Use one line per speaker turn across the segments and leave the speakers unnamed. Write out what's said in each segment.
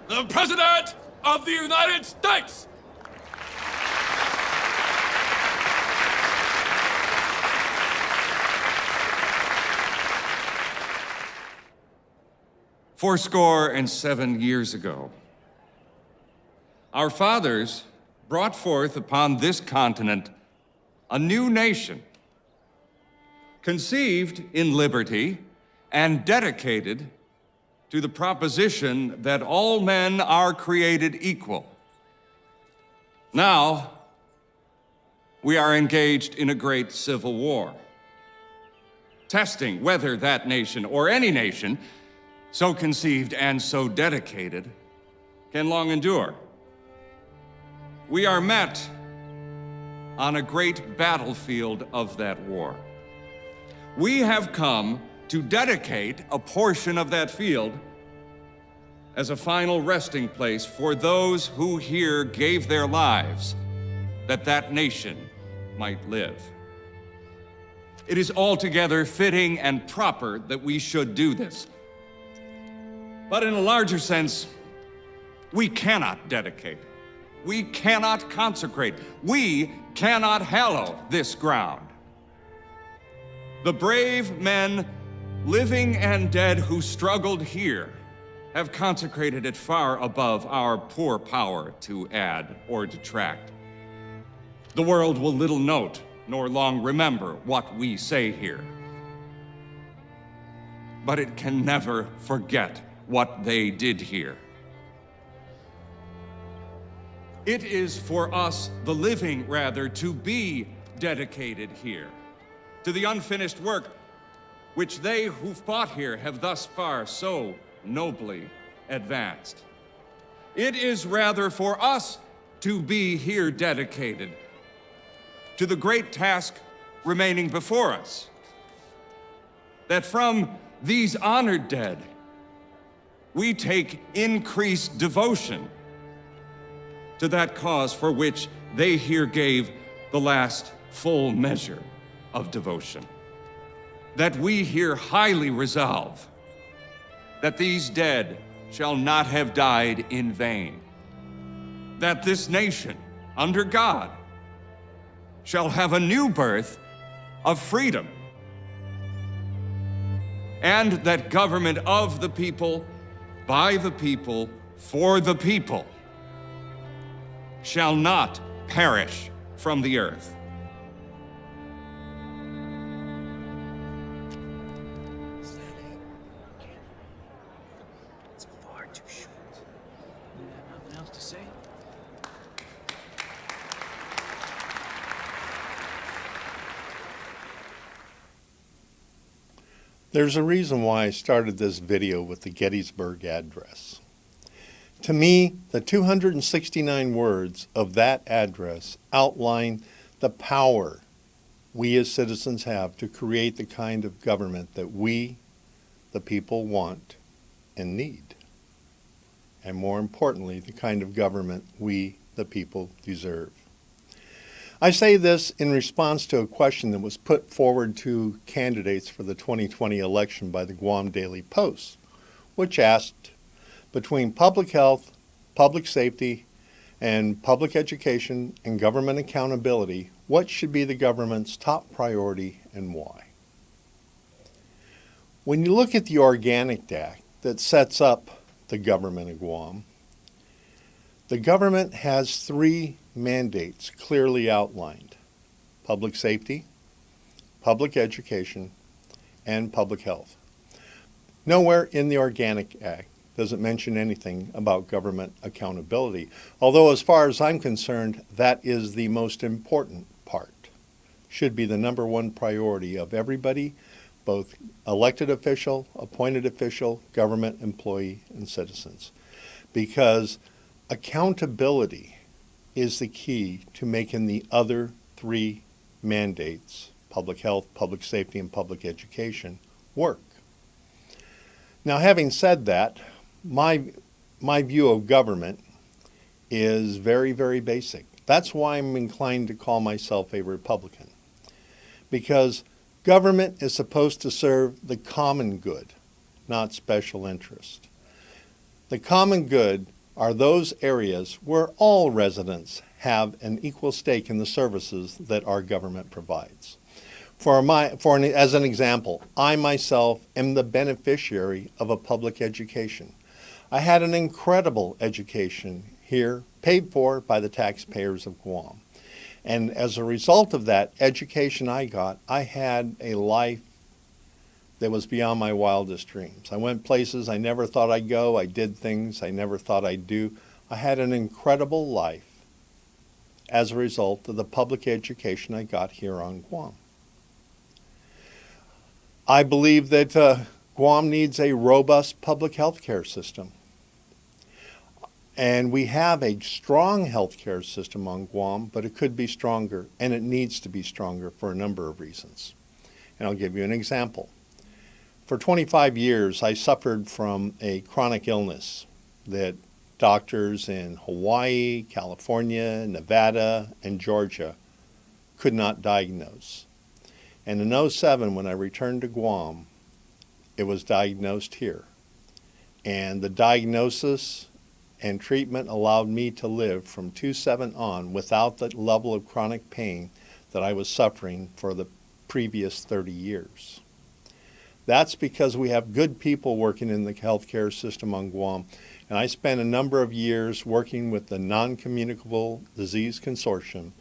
The President of the United States!
Fourscore and 7 years ago, our fathers brought forth upon this continent a new nation, conceived in liberty and dedicated to the proposition that all men are created equal. Now, we are engaged in a great civil war, testing whether that nation or any nation so conceived and so dedicated can long endure. We are met on a great battlefield of that war. We have come to dedicate a portion of that field as a final resting place for those who here gave their lives that that nation might live. It is altogether fitting and proper that we should do this. But in a larger sense, we cannot dedicate. We cannot consecrate. We cannot hallow this ground. The brave men, living and dead, who struggled here have consecrated it far above our poor power to add or detract. The world will little note nor long remember what we say here. But it can never forget what they did here. It is for us, the living rather, to be dedicated here to the unfinished work which they who fought here have thus far so nobly advanced. It is rather for us to be here dedicated to the great task remaining before us, that from these honored dead we take increased devotion to that cause for which they here gave the last full measure of devotion. That we here highly resolve that these dead shall not have died in vain. That this nation, under God, shall have a new birth of freedom. And that government of the people, by the people, for the people, shall not perish from the earth.
It's far too short. You have nothing else to say?
There's a reason why I started this video with the Gettysburg Address. To me, the 269 words of that address outline the power we as citizens have to create the kind of government that we, the people, want and need. And more importantly, the kind of government we, the people, deserve. I say this in response to a question that was put forward to candidates for the 2020 election by the Guam Daily Post, which asked, between public health, public safety, and public education and government accountability, what should be the government's top priority and why? When you look at the Organic Act that sets up the government of Guam, the government has three mandates clearly outlined: public safety, public education, and public health. Nowhere in the Organic Act does it mention anything about government accountability, although as far as I'm concerned, that is the most important part. Should be the number one priority of everybody, both elected official, appointed official, government employee, and citizens. Because accountability is the key to making the other three mandates, public health, public safety, and public education, work. Now, having said that, my view of government is very, very basic. That's why I'm inclined to call myself a Republican. Because government is supposed to serve the common good, not special interest. The common good are those areas where all residents have an equal stake in the services that our government provides. As an example, I myself am the beneficiary of a public education. I had an incredible education here, paid for by the taxpayers of Guam. And as a result of that education I got, I had a life that was beyond my wildest dreams. I went places I never thought I'd go. I did things I never thought I'd do. I had an incredible life as a result of the public education I got here on Guam. I believe that Guam needs a robust public health care system. And we have a strong health care system on Guam, but it could be stronger, and it needs to be stronger for a number of reasons. And I'll give you an example. For 25 years, I suffered from a chronic illness that doctors in Hawaii, California, Nevada, and Georgia could not diagnose. And in 2007, when I returned to Guam, it was diagnosed here. And the diagnosis and treatment allowed me to live from 2007 on without the level of chronic pain that I was suffering for the previous 30 years. That's because we have good people working in the healthcare system on Guam. And I spent a number of years working with the Non-Communicable Disease Consortium,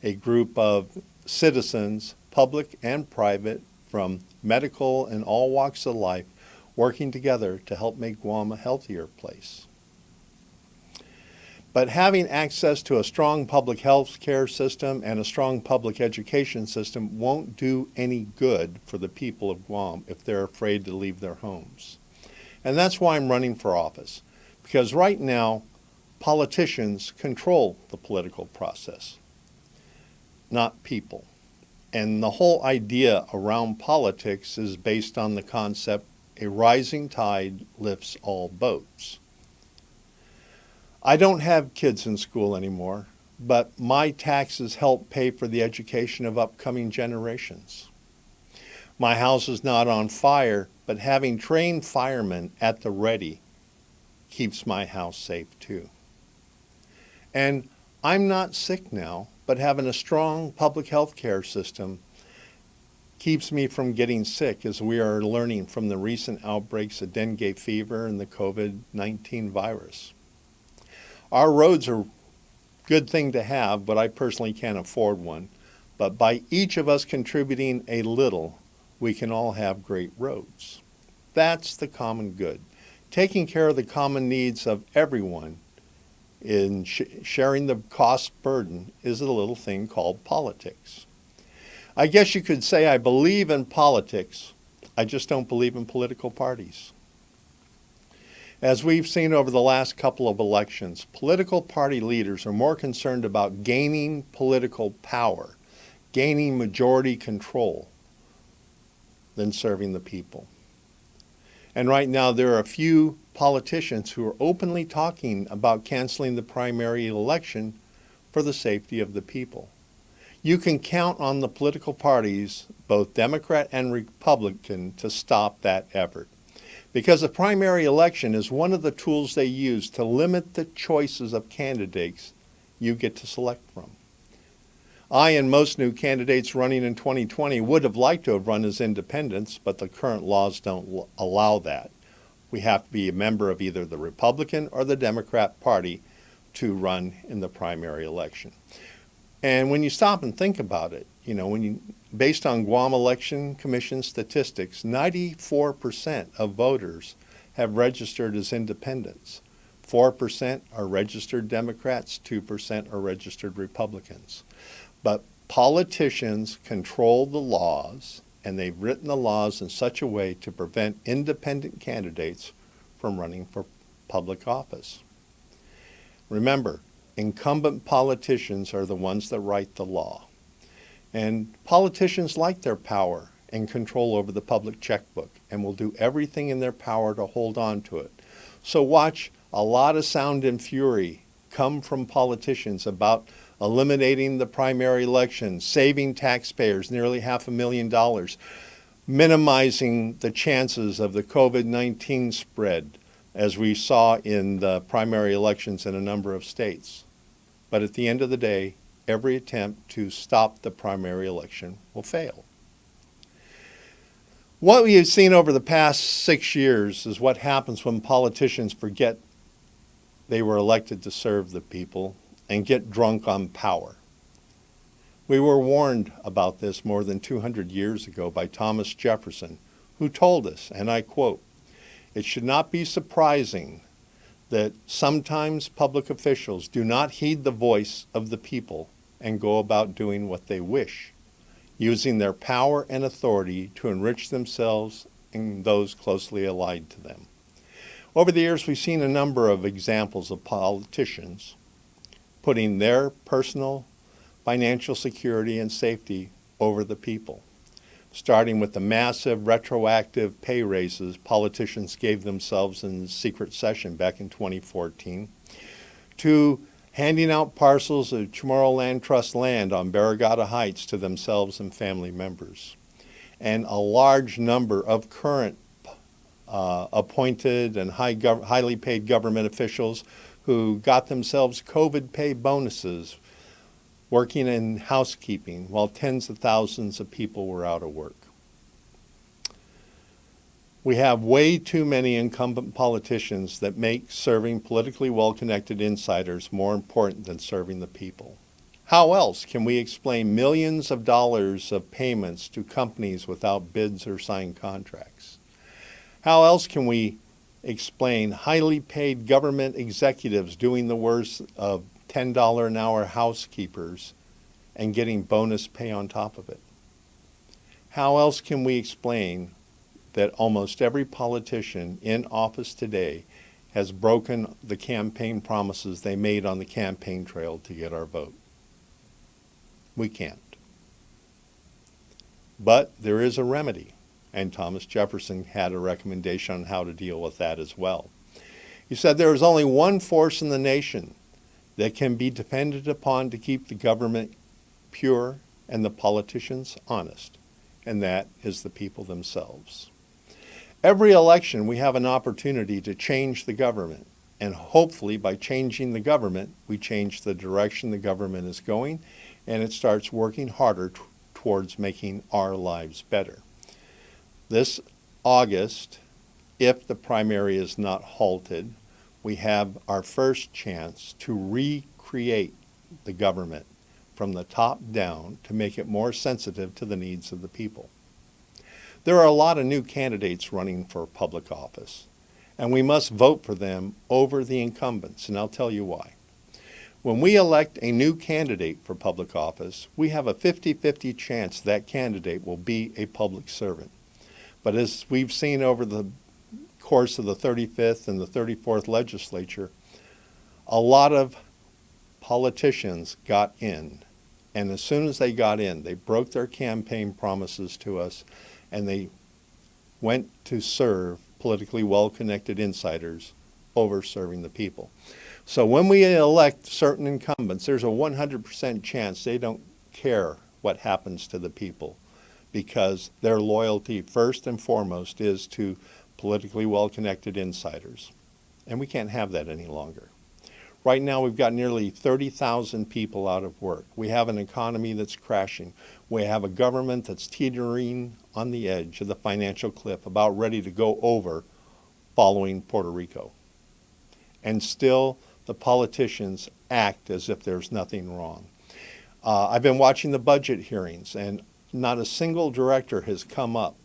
a group of citizens, public and private, from medical and all walks of life, working together to help make Guam a healthier place. But having access to a strong public health care system and a strong public education system won't do any good for the people of Guam if they're afraid to leave their homes. And that's why I'm running for office. Because right now, politicians control the political process, not people. And the whole idea around politics is based on the concept, a rising tide lifts all boats. I don't have kids in school anymore, but my taxes help pay for the education of upcoming generations. My house is not on fire, but having trained firemen at the ready keeps my house safe too. And I'm not sick now, but having a strong public health care system keeps me from getting sick, as we are learning from the recent outbreaks of dengue fever and the COVID-19 virus. Our roads are a good thing to have, but I personally can't afford one. But by each of us contributing a little, we can all have great roads. That's the common good. Taking care of the common needs of everyone in sharing the cost burden is a little thing called politics. I guess you could say I believe in politics, I just don't believe in political parties. As we've seen over the last couple of elections, political party leaders are more concerned about gaining political power, gaining majority control, than serving the people. And right now there are a few politicians who are openly talking about canceling the primary election for the safety of the people. You can count on the political parties, both Democrat and Republican, to stop that effort. Because the primary election is one of the tools they use to limit the choices of candidates you get to select from. I and most new candidates running in 2020 would have liked to have run as independents, but the current laws don't allow that. We have to be a member of either the Republican or the Democrat Party to run in the primary election. And when you stop and think about it, based on Guam Election Commission statistics, 94% of voters have registered as independents. 4% are registered Democrats, 2% are registered Republicans. But politicians control the laws, and they've written the laws in such a way to prevent independent candidates from running for public office. Remember, incumbent politicians are the ones that write the law. And politicians like their power and control over the public checkbook and will do everything in their power to hold on to it. So watch a lot of sound and fury come from politicians about eliminating the primary election, saving taxpayers nearly $500,000, minimizing the chances of the COVID-19 spread, as we saw in the primary elections in a number of states. But at the end of the day, every attempt to stop the primary election will fail. What we have seen over the past 6 years is what happens when politicians forget they were elected to serve the people and get drunk on power. We were warned about this more than 200 years ago by Thomas Jefferson, who told us, and I quote, "It should not be surprising that sometimes public officials do not heed the voice of the people and go about doing what they wish, using their power and authority to enrich themselves and those closely allied to them." Over the years, we've seen a number of examples of politicians putting their personal financial security and safety over the people. Starting with the massive retroactive pay raises politicians gave themselves in the secret session back in 2014, to handing out parcels of Chamorro Land Trust land on Barrigada Heights to themselves and family members, and a large number of current appointed and highly paid government officials who got themselves COVID pay bonuses working in housekeeping while tens of thousands of people were out of work. We have way too many incumbent politicians that make serving politically well-connected insiders more important than serving the people. How else can we explain millions of dollars of payments to companies without bids or signed contracts? How else can we explain highly paid government executives doing the work of $10 an hour housekeepers and getting bonus pay on top of it? How else can we explain that almost every politician in office today has broken the campaign promises they made on the campaign trail to get our vote? We can't. But there is a remedy, and Thomas Jefferson had a recommendation on how to deal with that as well. He said there is only one force in the nation that can be depended upon to keep the government pure and the politicians honest, and that is the people themselves. Every election we have an opportunity to change the government, and hopefully by changing the government, we change the direction the government is going, and it starts working harder towards making our lives better. This August, if the primary is not halted, we have our first chance to recreate the government from the top down to make it more sensitive to the needs of the people. There are a lot of new candidates running for public office, and we must vote for them over the incumbents, and I'll tell you why. When we elect a new candidate for public office, we have a 50-50 chance that candidate will be a public servant. But as we've seen over the course of the 35th and the 34th legislature, a lot of politicians got in, and as soon as they got in, they broke their campaign promises to us, and they went to serve politically well-connected insiders over serving the people. So when we elect certain incumbents, there's a 100% chance they don't care what happens to the people, because their loyalty first and foremost is to politically well-connected insiders. And we can't have that any longer. Right now we've got nearly 30,000 people out of work. We have an economy that's crashing. We have a government that's teetering on the edge of the financial cliff, about ready to go over following Puerto Rico. And still the politicians act as if there's nothing wrong. I've been watching the budget hearings, and not a single director has come up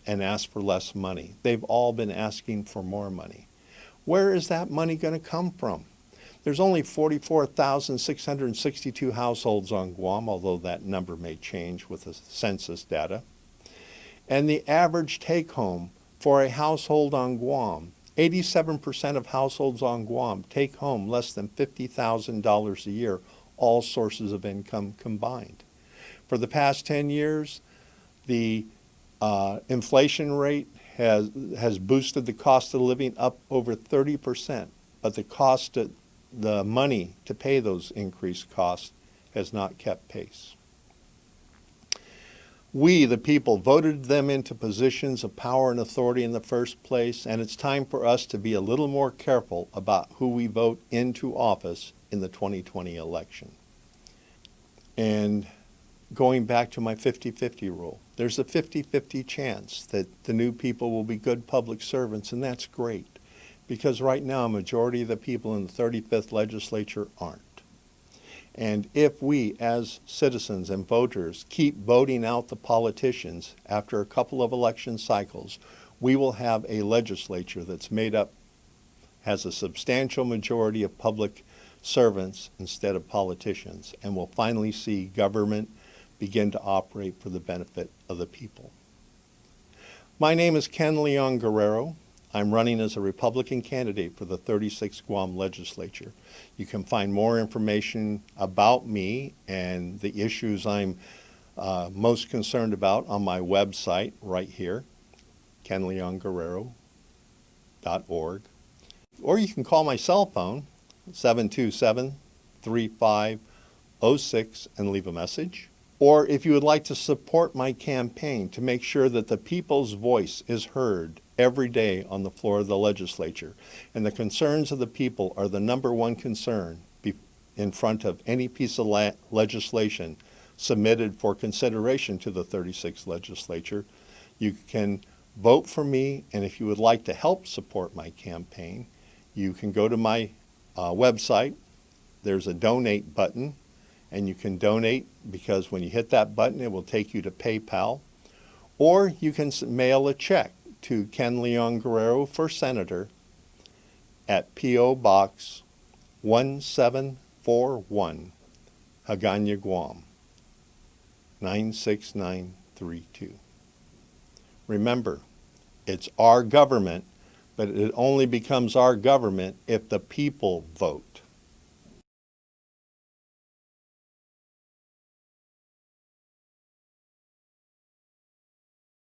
and asked for less money. They've all been asking for more money. Where is that money going to come from? There's only 44,662 households on Guam, although that number may change with the census data. And the average take-home for a household on Guam, 87% of households on Guam take home less than $50,000 a year, all sources of income combined. For the past 10 years, the inflation rate has boosted the cost of living up over 30%, but the money to pay those increased costs has not kept pace. We, the people, voted them into positions of power and authority in the first place, and it's time for us to be a little more careful about who we vote into office in the 2020 election. And going back to my 50-50 rule, there's a 50-50 chance that the new people will be good public servants, and that's great, because right now a majority of the people in the 35th legislature aren't. And if we, as citizens and voters, keep voting out the politicians after a couple of election cycles, we will have a legislature that's made up, has a substantial majority of public servants instead of politicians, and we'll finally see government begin to operate for the benefit of the people. My name is Ken Leon-Guerrero. I'm running as a Republican candidate for the 36th Guam Legislature. You can find more information about me and the issues I'm most concerned about on my website right here, kenleonguerrero.org. Or you can call my cell phone, 727-3506, and leave a message. Or if you would like to support my campaign to make sure that the people's voice is heard every day on the floor of the legislature, and the concerns of the people are the number one concern in front of any piece of legislation submitted for consideration to the 36th legislature, you can vote for me. And if you would like to help support my campaign, you can go to my website. There's a donate button, and you can donate, because when you hit that button, it will take you to PayPal. Or you can mail a check to Ken Leon-Guerrero for Senator at P.O. Box 1741, Hagåtña, Guam, 96932. Remember, it's our government, but it only becomes our government if the people vote.